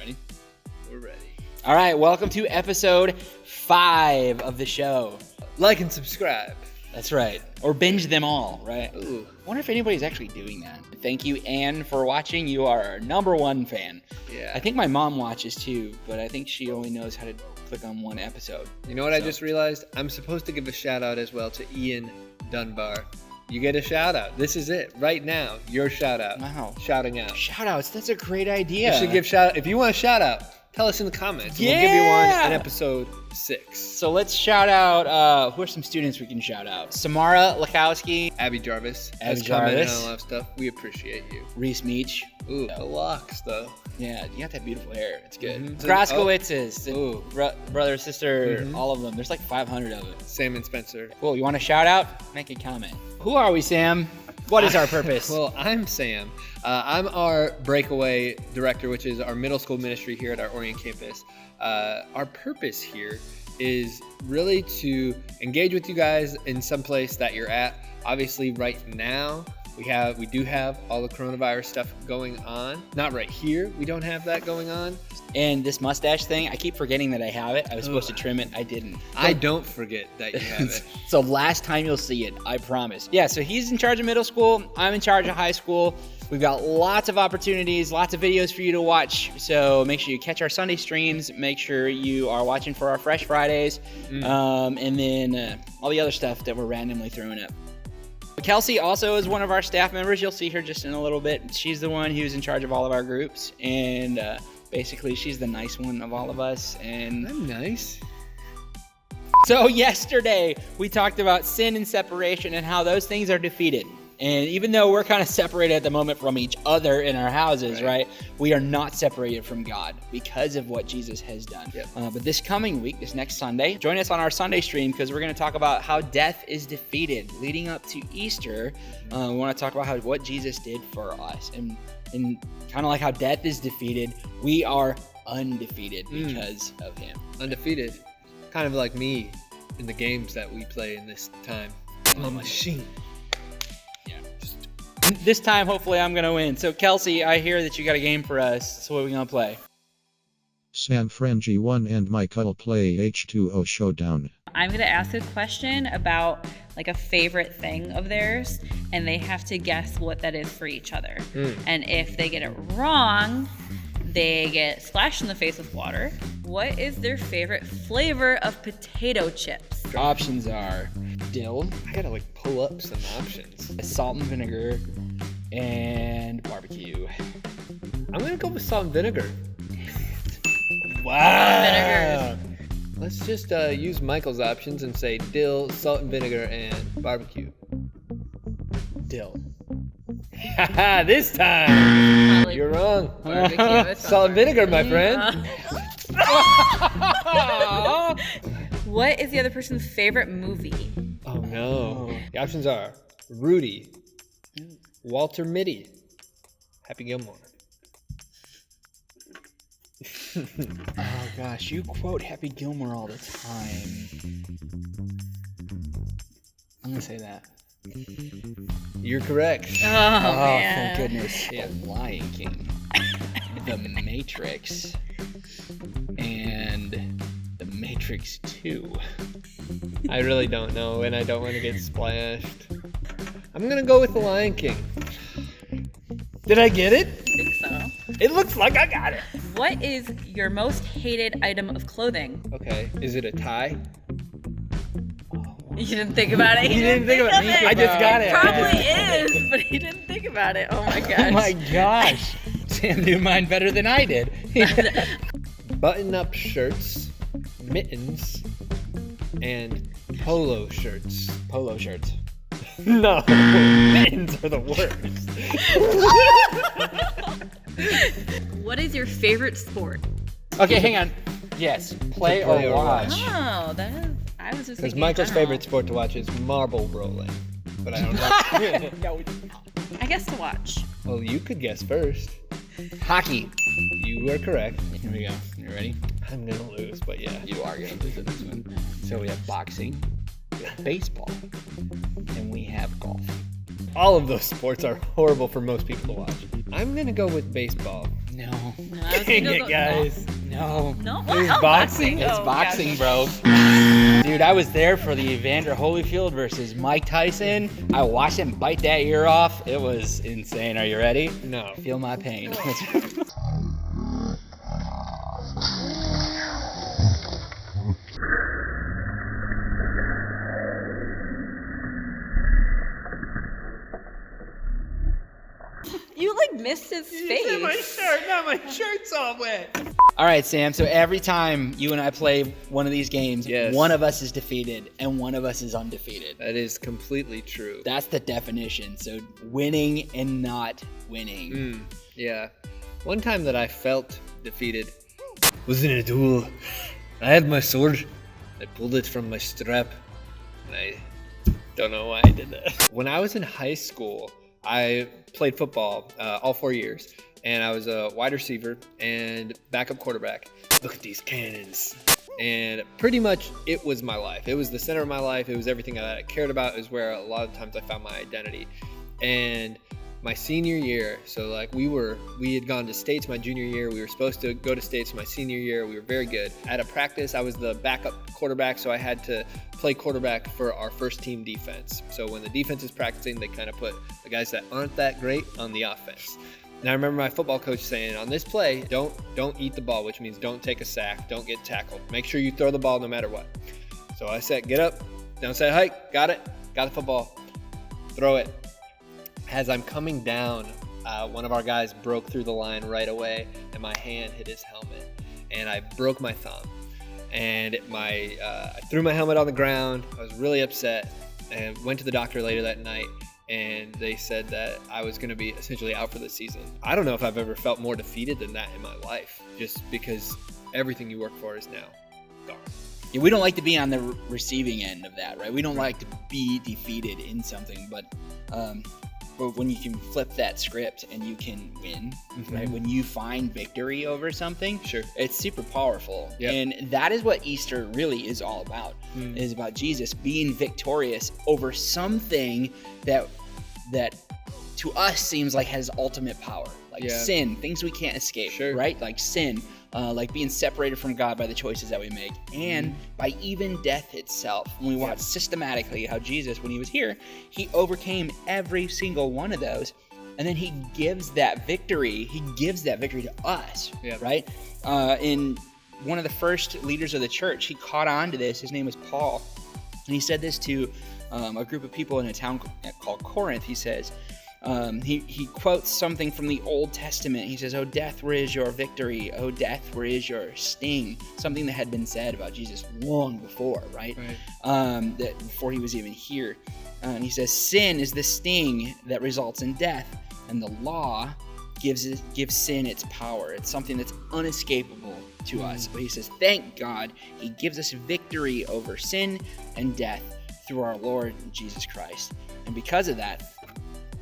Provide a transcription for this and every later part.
Ready? We're ready. All right, welcome to episode 5 of the show. Like and subscribe. That's right. Or binge them all, right? Ooh. I wonder if anybody's actually doing that. Thank you, Anne, for watching. You are our number 1 fan. Yeah. I think my mom watches too, but I think she only knows how to click on one episode. You know what I just realized? I'm supposed to give a shout out as well to Ian Dunbar. You get a shout out. This is it. Right now, your shout out. Wow. Shouting out. Shout outs. That's a great idea. You should give shout out. If you want a shout out, tell us in the comments. Yeah. We'll give you one in episode 6. So let's shout out, who are some students we can shout out? Samara Lakowski. Abby Jarvis. Abby has commented Jarvis. on a lot of stuff. We appreciate you. Reese Meach. Ooh, the locks though. Yeah, you got that beautiful hair. It's good. Mm-hmm. Kraskowitzes. Ooh. Brother, sister, Mm-hmm. all of them. There's like 500 of it. Sam and Spencer. Cool. You want a shout out? Make a comment. Who are we, Sam? What is our purpose? Well, I'm Sam. I'm our Breakaway director, which is our middle school ministry here at our Orion campus. Our purpose here is really to engage with you guys in some place that you're at. Obviously, right now, we do have all the coronavirus stuff going on. Not right here. We don't have that going on. And this mustache thing, I keep forgetting that I have it. I was supposed to trim it. I didn't. I don't forget that you have it. So last time you'll see it, I promise. Yeah, so he's in charge of middle school. I'm in charge of high school. We've got lots of opportunities, lots of videos for you to watch. So make sure you catch our Sunday streams. Make sure you are watching for our Fresh Fridays. And then all the other stuff that we're randomly throwing up. Kelsey also is one of our staff members. You'll see her just in a little bit. She's the one who's in charge of all of our groups. And basically, she's the nice one of all of us. And I'm nice. so yesterday, we talked about sin and separation and how those things are defeated. And even though we're kind of separated at the moment from each other in our houses, right? We are not separated from God because of what Jesus has done. Yep. But this coming week, this next Sunday, join us on our Sunday stream because we're going to talk about how death is defeated leading up to Easter. We want to talk about what Jesus did for us. And kind of like how death is defeated, we are undefeated because of him. Undefeated. Kind of like me in the games that we play in this time. I'm a machine. This time, hopefully, I'm going to win. So, Kelsey, I hear that you got a game for us. So, what are we going to play? Sam Frangie 1 and Michael play H2O Showdown. I'm going to ask a question about like a favorite thing of theirs, and they have to guess what that is for each other. And if they get it wrong, they get splashed in the face with water. What is their favorite flavor of potato chips? Your options are dill, I gotta like pull up some options. salt and vinegar, and barbecue. I'm gonna go with salt and vinegar. Wow. Vinegar. Let's just use Michael's options and say dill, salt and vinegar, and barbecue. Dill. This time! Like You're wrong. barbecue. I thought Salt and vinegar, my friend. What is the other person's favorite movie? Oh no. The options are Rudy, Walter Mitty, Happy Gilmore. Oh, gosh. You quote Happy Gilmore all the time. I'm going to say that. You're correct. Oh, Oh, man. thank goodness. Yeah, Lion King. The Matrix. And The Matrix 2. I really don't know, and I don't want to get splashed. I'm gonna go with the Lion King. Did I get it? I think so. It looks like I got it. What is your most hated item of clothing? Okay, is it a tie? You didn't think about it. You didn't think about it. I just got it. Probably is, but he didn't think about it. Oh my gosh. Oh, my gosh. Sam knew mine better than I did. Button-up shirts, mittens, and polo shirts. Polo shirts. No, mittens are the worst. What is your favorite sport? Okay, hang on. Yes, play Play or or watch. Oh, that is. I was just Because thinking. Michael's general. favorite sport to watch is marble rolling. But I don't know. No, it's not. I guess to watch. Well, you could guess first. Hockey. You are correct. Here we go. You ready? I'm gonna lose, but yeah. You are going to lose in this one. So we have boxing, baseball, and we have golf. All of those sports are horrible for most people to watch. I'm gonna go with baseball No. No, I was Dang gonna it, go- guys. No. No, It was oh, boxing. It's Oh, boxing, gosh. bro. Dude, I was there for the Evander Holyfield versus Mike Tyson. I watched him bite that ear off. It was insane. Are you ready? No. Feel my pain. You like missed his face. Now my shirt's all wet. All right, Sam. So every time you and I play one of these games, Yes. one of us is defeated and one of us is undefeated. That is completely true. That's the definition. So winning and not winning. Yeah. One time that I felt defeated was in a duel. I had my sword. I pulled it from my strap. And I don't know why I did that. When I was in high school, I played football all 4 years. And I was a wide receiver and backup quarterback. Look at these cannons. And pretty much it was my life. It was the center of my life. It was everything that I cared about. It was where a lot of times I found my identity. And my senior year, so like we had gone to states my junior year. We were supposed to go to states my senior year. We were very good. At a practice, I was the backup quarterback, so I had to play quarterback for our first team defense. So when the defense is practicing, they kind of put the guys that aren't that great on the offense. And I remember my football coach saying, on this play, don't eat the ball, which means don't take a sack, don't get tackled. Make sure you throw the ball no matter what. So I said, get up, downside hike, got it, got the football, throw it. As I'm coming down, one of our guys broke through the line right away, and my hand hit his helmet, and I broke my thumb. And I threw my helmet on the ground. I was really upset, and went to the doctor later that night, and they said that I was going to be essentially out for the season. I don't know if I've ever felt more defeated than that in my life, just because everything you work for is now gone. Yeah, we don't like to be on the receiving end of that, right? We don't like to be defeated in something, but when you can flip that script and you can win, right? When you find victory over something, Sure. it's super powerful. Yep. And that is what Easter really is all about. It is about Jesus being victorious over something that to us seems like has ultimate power, like sin, things we can't escape, Sure. right? Like sin, like being separated from God by the choices that we make, and by even death itself. When we watch systematically how Jesus, when he was here, he overcame every single one of those, and then he gives that victory. He gives that victory to us, right? In one of the first leaders of the church, he caught on to this. His name was Paul, and he said this to a group of people in a town called Corinth. He says, he quotes something from the Old Testament. He says, "Oh, death, where is your victory? Oh, death, where is your sting?" Something that had been said about Jesus long before, right? That before he was even here. And he says, "Sin is the sting that results in death, and the law gives sin its power." It's something that's unescapable to us. But he says, thank God, he gives us victory over sin and death through our Lord Jesus Christ. And because of that,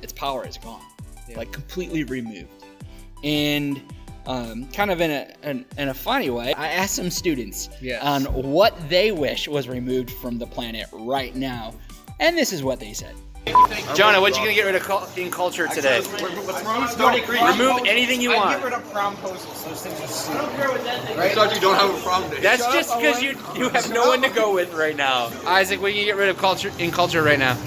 its power is gone, like completely removed. And kind of in a funny way, I asked some students on what they wish was removed from the planet right now, and this is what they said. Jonah, what you gonna get rid of in culture today? What's wrong with Remove anything you want. Get rid of prom posters. Those things are stupid. I don't care what that thing I thought you don't have a problem. That's just because you have no one to go with right now. Isaac, what can you get rid of culture right now?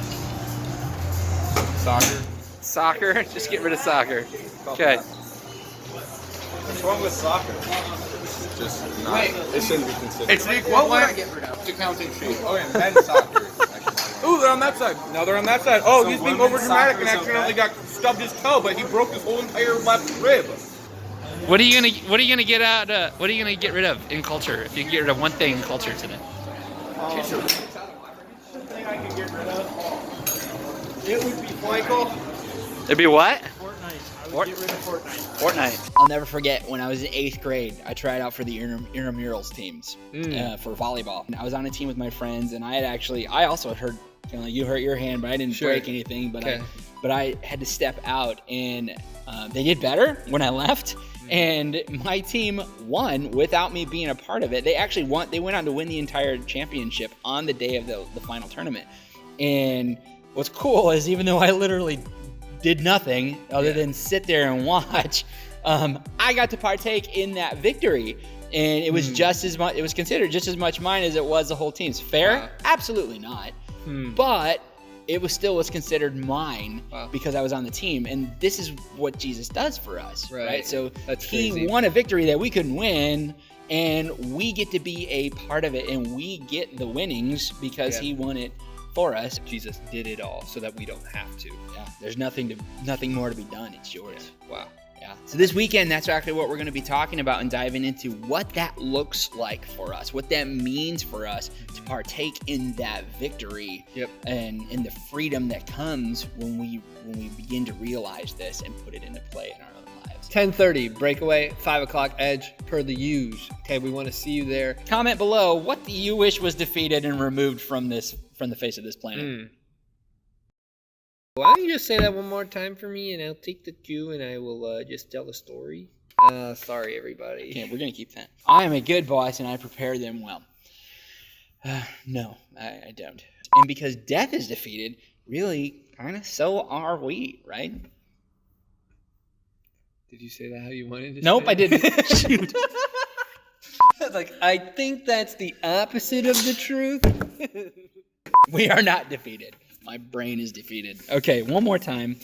Soccer? Just get rid of soccer. Okay. What's wrong with soccer? Just not. It shouldn't be considered. It's the equivalent. It's accounting sheet. Oh, yeah, men's soccer. Ooh, they're on that side. Now they're on that side. Oh, he's being over dramatic and accidentally got stubbed his toe, but he broke his whole entire left rib. What are you gonna get out? What are you gonna get rid of in culture? If you can get rid of one thing in culture today. Thing I could get rid of. It would be Michael. It'd be what? Fortnite. I would get rid of Fortnite. Fortnite. I'll never forget when I was in 8th grade, I tried out for the intramurals teams for volleyball. And I was on a team with my friends, and I also heard, you hurt your hand, but I didn't break anything. But I had to step out, and they did better when I left. And my team won without me being a part of it. They actually won. They went on to win the entire championship on the day of the final tournament. And what's cool is even though I literally did nothing other than sit there and watch, I got to partake in that victory. And it was just as much, it was considered just as much mine as it was the whole team's. Fair? Wow. Absolutely not. But it was still was considered mine because I was on the team. And this is what Jesus does for us, right? So That's he crazy. won a victory that we couldn't win, and we get to be a part of it, and we get the winnings because he won it for us. Jesus did it all so that we don't have to. Yeah, there's nothing more to be done. It's yours. Wow. Yeah. So this weekend, that's actually what we're going to be talking about and diving into what that looks like for us, what that means for us to partake in that victory, and in the freedom that comes when we begin to realize this and put it into play in our own lives. 10:30 Breakaway, 5 o'clock Edge per the use. Okay, we want to see you there. Comment below, what do you wish was defeated and removed from the face of this planet? Why don't you just say that one more time for me, and I'll take the cue, and I will just tell the story. Sorry, everybody. Okay, we're going to keep that. I am a good boss, and I prepare them well. No, I don't. And because death is defeated, really, kind of, so are we, right? Did you say that how you wanted to Nope, say I didn't. Shoot. Like, I think that's the opposite of the truth. We are not defeated. My brain is defeated. Okay, one more time.